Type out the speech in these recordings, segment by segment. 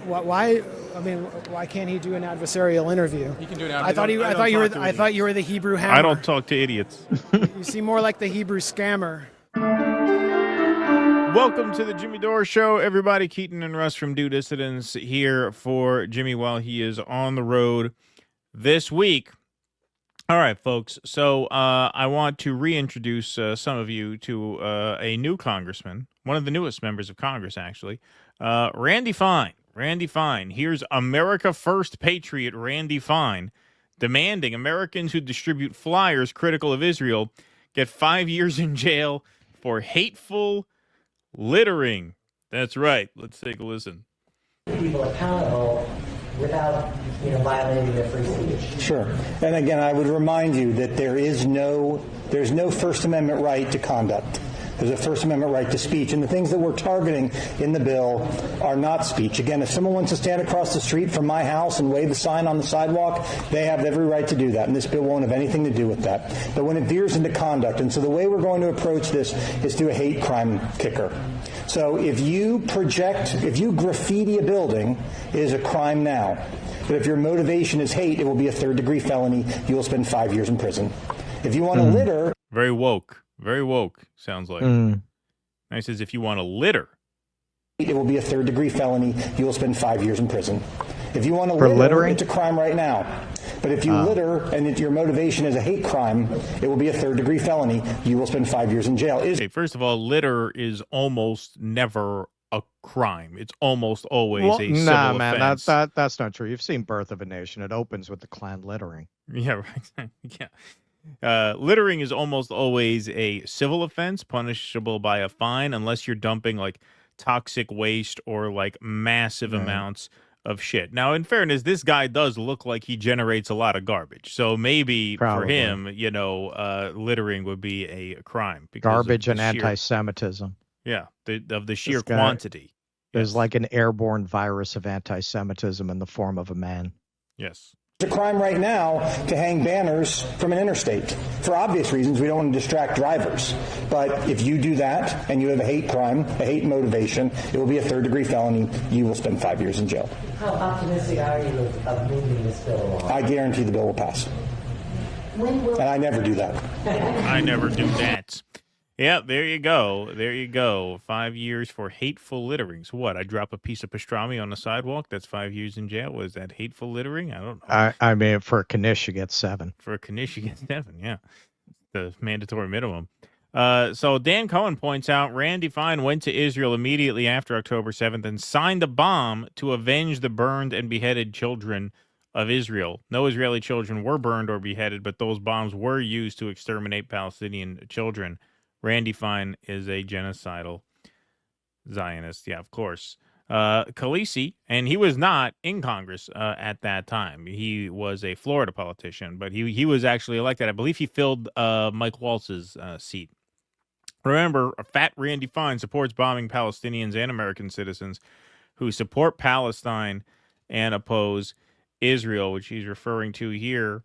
Why? I mean, why can't he do an adversarial interview? He can do an I thought you were the Hebrew hammer. I don't talk to idiots. You seem more like the Hebrew scammer. Welcome to the Jimmy Dore Show, everybody. Keaton and Russ from Due Dissidence here for Jimmy while he is on the road this week. All right, folks. So I want to reintroduce some of you to a new congressman, one of the newest members of Congress, actually, Randy Fine. Randy Fine. Here's America First patriot Randy Fine demanding Americans who distribute flyers critical of Israel get 5 years in jail for hateful littering. That's right. Let's take a listen. People accountable without, violating their free speech. Sure. And again, I would remind you that there's no First Amendment right to conduct. There's a First Amendment right to speech. And the things that we're targeting in the bill are not speech. Again, if someone wants to stand across the street from my house and wave the sign on the sidewalk, they have every right to do that. And this bill won't have anything to do with that. But when it veers into conduct, and so the way we're going to approach this is through a hate crime kicker. So if you graffiti a building, it is a crime now. But if your motivation is hate, it will be a third-degree felony. You will spend 5 years in prison. If you want to litter... Very woke. Very woke, sounds like. And he says, if you want to litter... It will be a third-degree felony. You will spend 5 years in prison. If you want to littering, it's a crime right now. But if you litter and your motivation is a hate crime, it will be a third-degree felony. You will spend 5 years in jail. Okay, first of all, litter is almost never a crime. It's almost always a civil offense. That's not true. You've seen Birth of a Nation. It opens with the Klan littering. Yeah, right. Yeah. Littering is almost always a civil offense, punishable by a fine, unless you're dumping like toxic waste or like massive amounts of shit. Now, in fairness, this guy does look like he generates a lot of garbage. So maybe for him, littering would be a crime. Garbage and anti-Semitism. Yeah, of the sheer quantity. There's like an airborne virus of anti-Semitism in the form of a man. Yes. It's a crime right now to hang banners from an interstate. For obvious reasons, we don't want to distract drivers. But if you do that and you have a hate crime, a hate motivation, it will be a third-degree felony. You will spend 5 years in jail. How optimistic are you of moving this bill along? I guarantee the bill will pass. And I never do that. I never do that. Yeah, there you go. There you go. 5 years for hateful littering. So what? I drop a piece of pastrami on the sidewalk. That's 5 years in jail. Was that hateful littering? I don't know. I mean, for a Knish, you get 7. For a Knish, you get 7. Yeah, the mandatory minimum. So Dan Cohen points out Randy Fine went to Israel immediately after October 7th and signed a bomb to avenge the burned and beheaded children of Israel. No Israeli children were burned or beheaded, but those bombs were used to exterminate Palestinian children. Randy Fine is a genocidal Zionist. Yeah, of course. Khaleesi, and he was not in Congress at that time. He was a Florida politician, but he was actually elected. I believe he filled Mike Waltz's seat. Remember, fat Randy Fine supports bombing Palestinians and American citizens who support Palestine and oppose Israel, which he's referring to here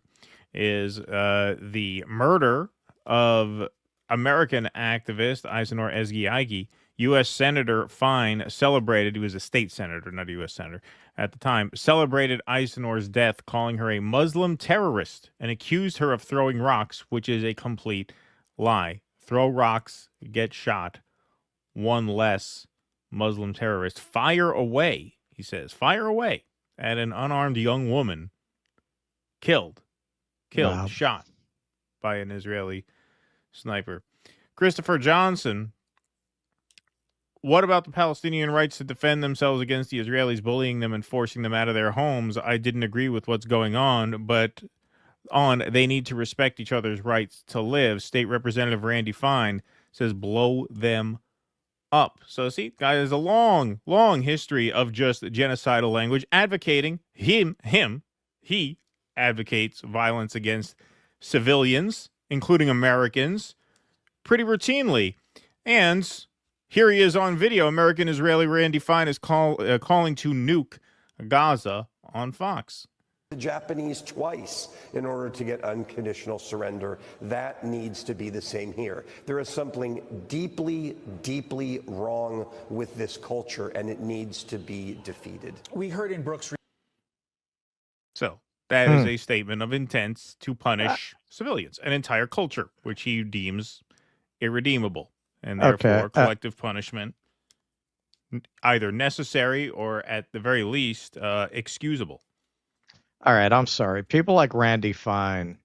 is the murder of American activist Eisenhower Ezgi. U.S. Senator Fine celebrated, he was a state senator, not a U.S. senator at the time, celebrated Eisenhower's death, calling her a Muslim terrorist and accused her of throwing rocks, which is a complete lie. Throw rocks, get shot. One less Muslim terrorist. Fire away, he says. Fire away at an unarmed young woman. Killed, wow. Shot by an Israeli sniper. Christopher Johnson, what about the Palestinian rights to defend themselves against the Israelis bullying them and forcing them out of their homes? I didn't agree with what's going on, but they need to respect each other's rights to live. State Representative Randy Fine says blow them up. So see, guy has a long, long history of just genocidal language, advocating he advocates violence against civilians, including Americans, pretty routinely. And here he is on video. American-Israeli Randy Fine is calling to nuke Gaza on Fox. the Japanese twice in order to get unconditional surrender. That needs to be the same here. There is something deeply, deeply wrong with this culture, and it needs to be defeated. We heard in Brooks. So that is a statement of intent to punish civilians, an entire culture, which he deems irredeemable, and therefore collective punishment either necessary or at the very least excusable. All right, I'm sorry. People like Randy Fine,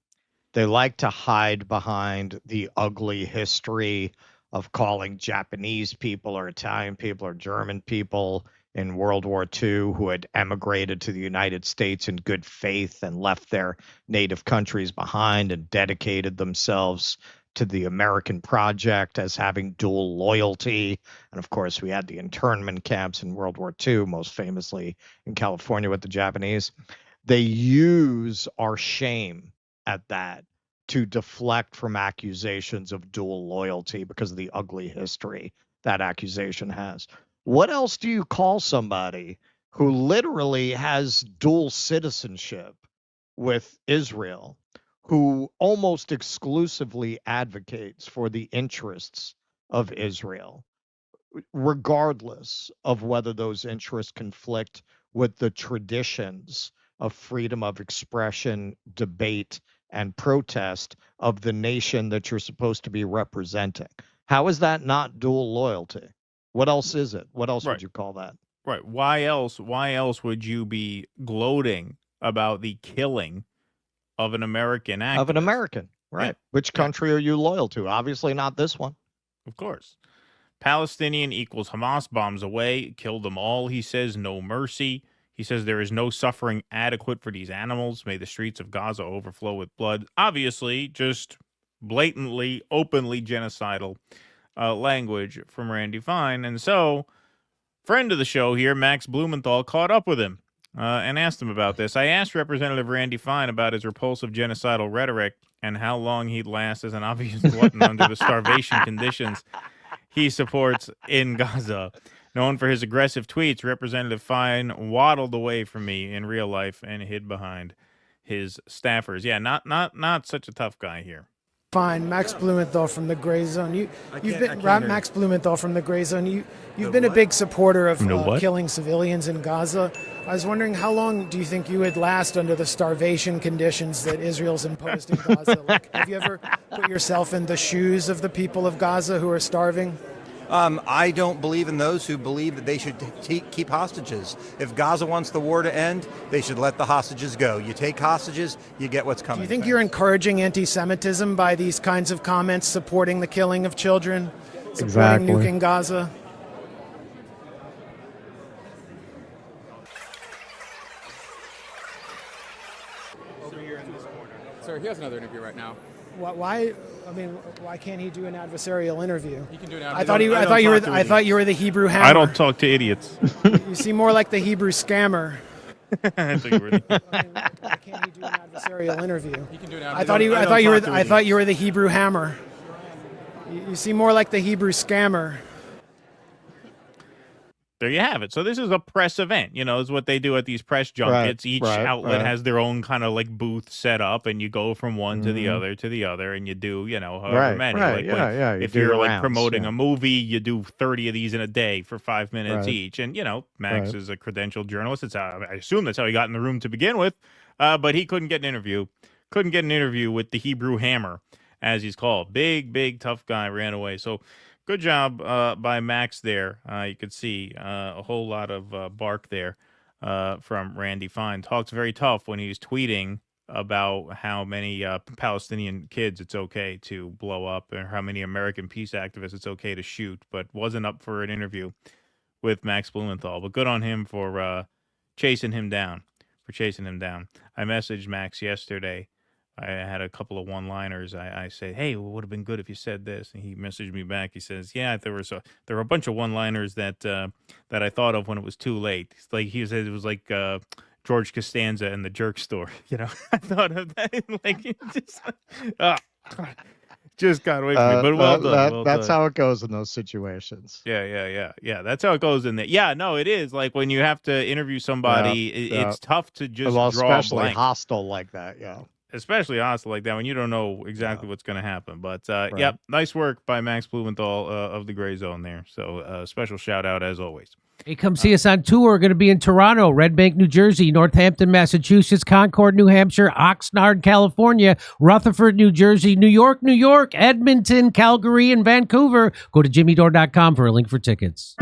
they like to hide behind the ugly history of calling Japanese people or Italian people or German people in World War II who had emigrated to the United States in good faith and left their native countries behind and dedicated themselves to the American project as having dual loyalty. And of course, we had the internment camps in World War II, most famously in California with the Japanese. They use our shame at that to deflect from accusations of dual loyalty because of the ugly history that accusation has. What else do you call somebody who literally has dual citizenship with Israel, who almost exclusively advocates for the interests of Israel, regardless of whether those interests conflict with the traditions of freedom of expression, debate, and protest of the nation that you're supposed to be representing? How is that not dual loyalty? What else is it? What else would you call that? Right. Why else would you be gloating about the killing of an American activist? Of an American, right. Yeah. Which country are you loyal to? Obviously not this one. Of course. Palestinian equals Hamas bombs away, kill them all, he says, no mercy. He says there is no suffering adequate for these animals. May the streets of Gaza overflow with blood. Obviously, just blatantly, openly genocidal language from Randy Fine. And so, friend of the show here, Max Blumenthal, caught up with him and asked him about this. I asked Representative Randy Fine about his repulsive genocidal rhetoric and how long he'd last as an obvious glutton under the starvation conditions he supports in Gaza. Known for his aggressive tweets, Representative Fine waddled away from me in real life and hid behind his staffers. Yeah, not such a tough guy here. Fine, Max Blumenthal from the Gray Zone. You've been Max Blumenthal from the Gray Zone. You've been a big supporter of killing civilians in Gaza. I was wondering, how long do you think you would last under the starvation conditions that Israel's imposed in Gaza? Like, have you ever put yourself in the shoes of the people of Gaza who are starving? I don't believe in those who believe that they should keep hostages. If Gaza wants the war to end, they should let the hostages go. You take hostages, you get what's coming. Do you think you're encouraging anti-Semitism by these kinds of comments supporting the killing of children, supporting nuking Gaza? Over here in this corner. Sir, he has another interview right now. Why? I mean, why can't he do an adversarial interview? He can do an I thought you were the Hebrew hammer. I don't talk to idiots. You seem more like the Hebrew scammer. I thought you were why can't he do an adversarial interview? He can do an I thought you were the Hebrew hammer. You seem more like the Hebrew scammer. There you have it. So this is a press event. You know, is what they do at these press junkets. Each outlet has their own kind of like booth set up, and you go from one to the other, and you do, you know, however many. Like if you're like promoting a movie, you do 30 of these in a day for 5 minutes each. And, you know, Max is a credentialed journalist. It's how, I assume that's how he got in the room to begin with. But he couldn't get an interview. Couldn't get an interview with the Hebrew hammer, as he's called. Big, tough guy, ran away. So good job by Max there. You could see a whole lot of bark there from Randy Fine. Talks very tough when he's tweeting about how many Palestinian kids it's okay to blow up and how many American peace activists it's okay to shoot, but wasn't up for an interview with Max Blumenthal. But good on him for chasing him down. I messaged Max yesterday. I had a couple of one-liners. I say, hey, it would have been good if you said this. And he messaged me back. He says, yeah, there were a bunch of one-liners that I thought of when it was too late. It's like he said it was like George Costanza in the Jerk Store. You know, I thought of that. Like, just, Just got away from me, but well done. That's how it goes in those situations. Yeah. That's how it goes in there. Yeah, no, it is. Like when you have to interview somebody, it's tough to just draw especially a blank. hostile like that. Yeah. Especially hostile like that when you don't know exactly what's going to happen. But yep, nice work by Max Blumenthal of the Gray Zone there. So special shout out as always. Hey, come see us on tour. We're going to be in Toronto, Red Bank, New Jersey, Northampton, Massachusetts, Concord, New Hampshire, Oxnard, California, Rutherford, New Jersey, New York, Edmonton, Calgary, and Vancouver. Go to jimmydore.com for a link for tickets.